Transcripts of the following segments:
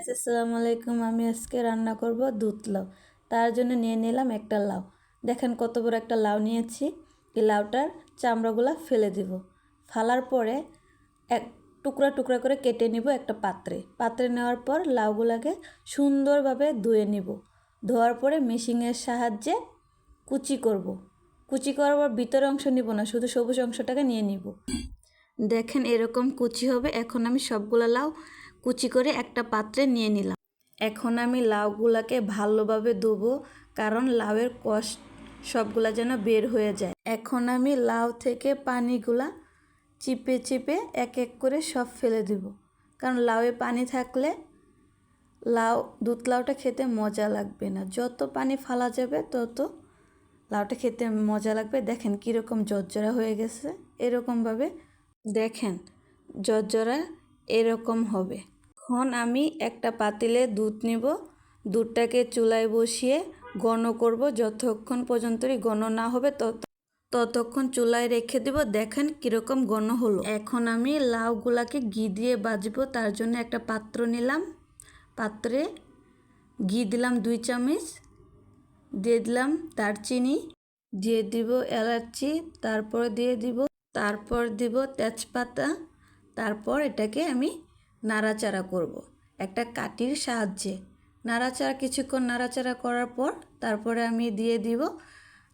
Guys আসসালামু আলাইকুম। আমি আজকে রান্না করব দুধ লাউ। তার জন্য নিয়ে নিলাম একটা লাউ। দেখেন কত বড় একটা লাউ নিয়েছি। এই লাউটার চামড়াগুলো ফেলে দিব। ফালার পরে এক টুকরা টুকরা করে কেটে নিব একটা পাত্রে নেওয়ার পর লাউগুলোকে সুন্দরভাবে ধুয়ে নিব। ধোয়ার পরে মেশিনের সাহায্যে কুচি করব। কুচি করার পর ভিতরের অংশ নিব না, শুধু সবুজ অংশটাকে নিয়ে নিব। দেখেন এরকম কুচি হবে। এখন আমি সবগুলো লাউ কুচি করে একটা পাত্রে নিয়ে নিলাম। এখন আমি লাউগুলাকে ভালোভাবে ধুবো, কারণ লাউয়ের কষ সবগুলা যেন বের হয়ে যায়। এখন আমি লাউ থেকে পানিগুলা চিপে চিপে এক এক করে সব ফেলে দিব, কারণ লাউয়ে পানি থাকলে দুধ লাউটা খেতে মজা লাগবে না। যত পানি ফালা যাবে তত লাউটা খেতে মজা লাগবে। দেখেন কীরকম জর্জরা হয়ে গেছে। এরকমভাবে দেখেন জর্জরা এরকম হবে। এখন আমি একটা পাতিলে দুধ নিব। দুধটাকে চুলায় বসিয়ে ঘন করব। যতক্ষণ পর্যন্ত ঘন না হবে ততক্ষণ চুলায় রেখে দেব। দেখেন কীরকম ঘন হলো। এখন আমি লাউগুলাকে ঘি দিয়ে ভাজবো। তার জন্য একটা পাত্র নিলাম। পাত্রে ঘি দিলাম 2 চামচ, দিয়ে দিলাম দারচিনি, দিয়ে দিব এলাচি, তারপর দিব তেজপাতা। তারপর এটাকে আমি নাড়াচাড়া করব একটা কাঠির সাহায্যে। কিছুক্ষণ নাড়াচাড়া করার পর তারপরে আমি দিয়ে দিব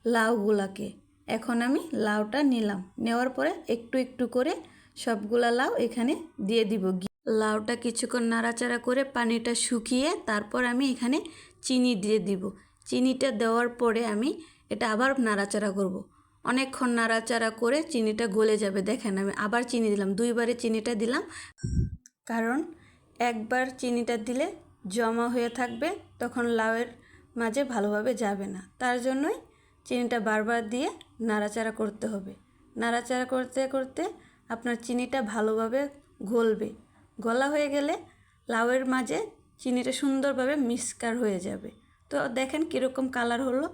লাউগুলাকে। এখন আমি লাউটা নিলাম। নেওয়ার পরে একটু একটু করে সবগুলা লাউ এখানে দিয়ে দিব। লাউটা কিছুক্ষণ নাড়াচাড়া করে পানিটা শুকিয়ে তারপর আমি এখানে চিনি দিয়ে দিব। চিনিটা দেওয়ার পরে আমি এটা আবার নাড়াচাড়া করব। অনেকক্ষণ নাড়াচাড়া করে চিনিটা গলে যাবে। দেখেন আমি আবার চিনি দিলাম, 2 বারে চিনিটা দিলাম, কারণ একবার চিনিটা দিলে জমা হয়ে থাকবে, তখন লাউয়ের মাঝে ভালোভাবে যাবে না। তার জন্যই চিনিটা বারবার দিয়ে নাড়াচাড়া করতে হবে। নাড়াচাড়া করতে করতে আপনার চিনিটা ভালোভাবে গলবে। গলা হয়ে গেলে লাউয়ের মাঝে চিনিটা সুন্দরভাবে মিক্সচার হয়ে যাবে। তো দেখেন কীরকম কালার হলো।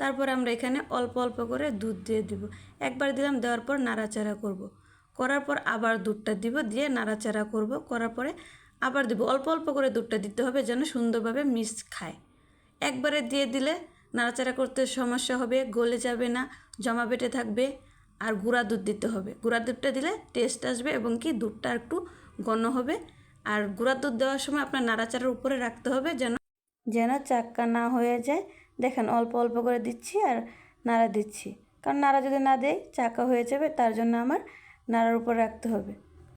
তারপর আমরা এখানে অল্প অল্প করে দুধ দিয়ে দিব। একবার দিলাম, দেওয়ার পর নাড়াচাড়া করব। করার পর আবার দুধটা দিব, দিয়ে নাড়াচাড়া করব। করার পরে আবার দিব। অল্প অল্প করে দুধটা দিতে হবে যেন সুন্দরভাবে মিক্স খায়। একবারে দিয়ে দিলে নাড়াচাড়া করতে সমস্যা হবে, গলে যাবে না, জমা বেটে থাকবে। আর গুঁড়া দুধ দিতে হবে। গুঁড়া দুধটা দিলে টেস্ট আসবে এবং কি দুধটা একটু ঘন হবে। আর গুঁড়া দুধ দেওয়ার সময় আপনার নাড়াচাড়ার উপরে রাখতে হবে যেন চাক্কা না হয়ে যায়। দেখেন অল্প অল্প করে দিচ্ছি আর নাড়া দিচ্ছি, কারণ নাড়া যদি না দেয় চাকা হয়ে যাবে। তার জন্য আমার নাড়ার উপর রাখতে হবে।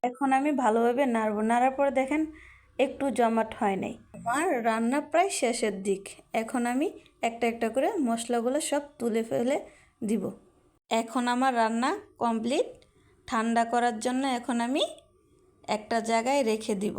এখন আমি ভালোভাবে নাড়ব। নাড়ার পরে দেখেন একটু জমাট হয় নাই। আমার রান্না প্রায় শেষের দিক। এখন আমি একটা একটা করে মশলাগুলো সব তুলে ফেলে দিব। এখন আমার রান্না কমপ্লিট। ঠান্ডা করার জন্য এখন আমি একটা জায়গায় রেখে দিব।